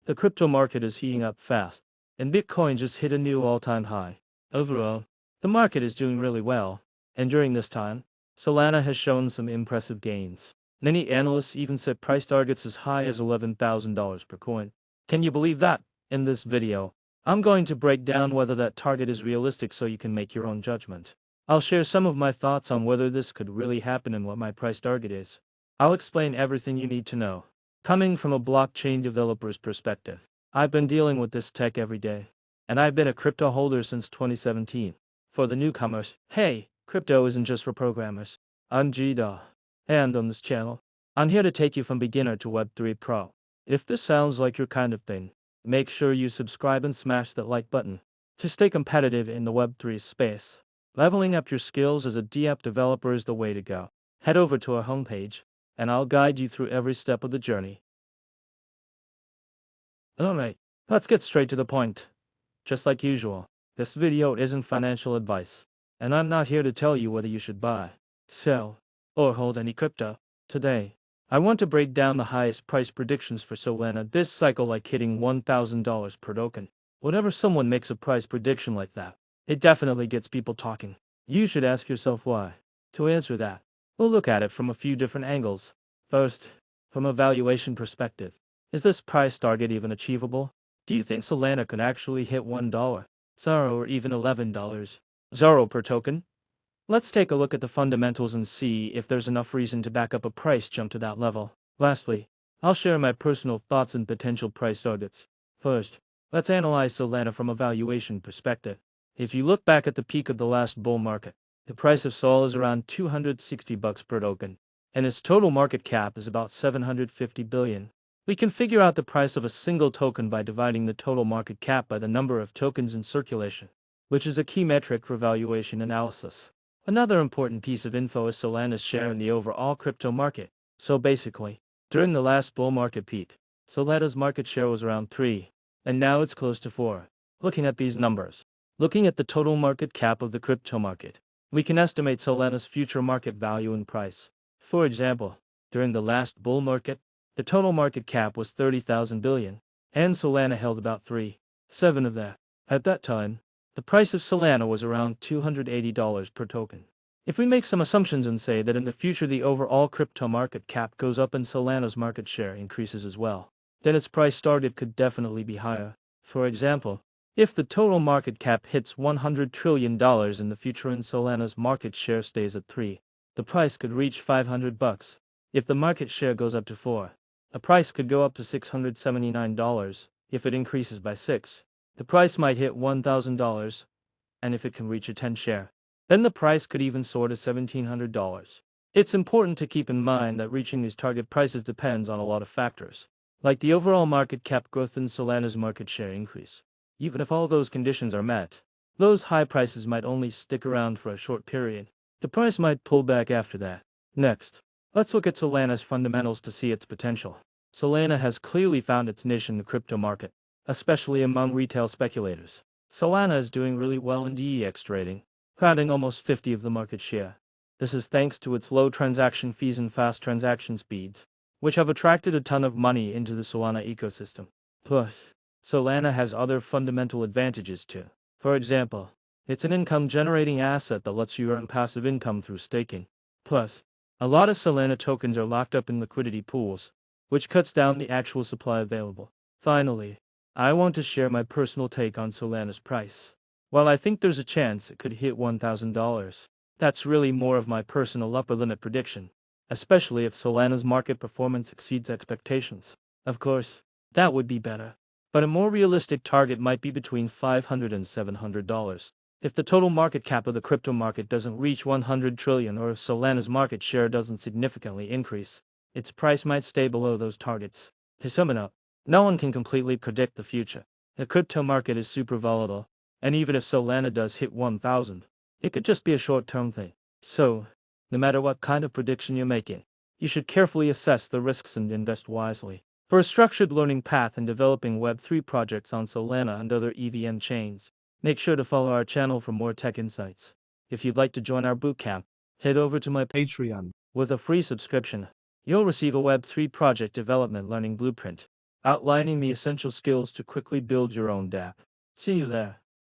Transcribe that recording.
The crypto market is heating up fast, and Bitcoin just hit a new all-time high. Overall, the market is doing really well, and during this time, Solana has shown some impressive gains. Many analysts even set price targets as high as $11,000 per coin. Can you believe that? In this video, I'm going to break down whether that target is realistic so you can make your own judgment. I'll share some of my thoughts on whether this could really happen and what my price target is. I'll explain everything you need to know. Coming from a blockchain developer's perspective, I've been dealing with this tech every day, and I've been a crypto holder since 2017. For the newcomers, hey, crypto isn't just for programmers. I'm Gida, and on this channel, I'm here to take you from beginner to Web3 Pro. If this sounds like your kind of thing, make sure you subscribe and smash that like button. To stay competitive in the Web3 space, leveling up your skills as a DApp developer is the way to go. Head over to our homepage, and I'll guide you through every step of the journey. Alright, let's get straight to the point. Just like usual, this video isn't financial advice, and I'm not here to tell you whether you should buy, sell, or hold any crypto. Today, I want to break down the highest price predictions for Solana this cycle, like hitting $1,000 per token. Whenever someone makes a price prediction like that, it definitely gets people talking. You should ask yourself why. To answer that, we'll look at it from a few different angles. First, from a valuation perspective. Is this price target even achievable? Do you think Solana could actually hit $1, $0, or even $11, $0 per token? Let's take a look at the fundamentals and see if there's enough reason to back up a price jump to that level. Lastly, I'll share my personal thoughts and potential price targets. First, let's analyze Solana from a valuation perspective. If you look back at the peak of the last bull market, the price of Sol is around $260 per token, and its total market cap is about $750 billion. We can figure out the price of a single token by dividing the total market cap by the number of tokens in circulation, which is a key metric for valuation analysis. Another important piece of info is Solana's share in the overall crypto market. So basically, during the last bull market peak, Solana's market share was around 3, and now it's close to 4. Looking at these numbers, looking at the total market cap of the crypto market, we can estimate Solana's future market value and price. For example, during the last bull market, the total market cap was $30,000 billion, and Solana held about 3.7 of that. At that time, the price of Solana was around $280 per token. If we make some assumptions and say that in the future the overall crypto market cap goes up and Solana's market share increases as well, then its price target could definitely be higher. For example, if the total market cap hits $100 trillion in the future and Solana's market share stays at 3, the price could reach $500. If the market share goes up to 4, the price could go up to $679. If it increases by 6, the price might hit $1,000, and if it can reach a 10 share, then the price could even soar to $1,700. It's important to keep in mind that reaching these target prices depends on a lot of factors, like the overall market cap growth and Solana's market share increase. Even if all those conditions are met, those high prices might only stick around for a short period. The price might pull back after that. Next, let's look at Solana's fundamentals to see its potential. Solana has clearly found its niche in the crypto market, especially among retail speculators. Solana is doing really well in DEX trading, crowding almost 50% of the market share. This is thanks to its low transaction fees and fast transaction speeds, which have attracted a ton of money into the Solana ecosystem. Plus, Solana has other fundamental advantages too. For example, it's an income-generating asset that lets you earn passive income through staking. Plus, a lot of Solana tokens are locked up in liquidity pools, which cuts down the actual supply available. Finally, I want to share my personal take on Solana's price. While I think there's a chance it could hit $1,000, that's really more of my personal upper limit prediction, especially if Solana's market performance exceeds expectations. Of course, that would be better, but a more realistic target might be between $500 and $700. If the total market cap of the crypto market doesn't reach 100 trillion or if Solana's market share doesn't significantly increase, its price might stay below those targets. To sum it up, no one can completely predict the future. The crypto market is super volatile, and even if Solana does hit 1,000, it could just be a short-term thing. So, no matter what kind of prediction you're making, you should carefully assess the risks and invest wisely. For a structured learning path and developing Web3 projects on Solana and other EVM chains, make sure to follow our channel for more tech insights. If you'd like to join our bootcamp, head over to my Patreon. With a free subscription, you'll receive a Web3 project development learning blueprint. outlining the essential skills to quickly build your own dApp. See you there.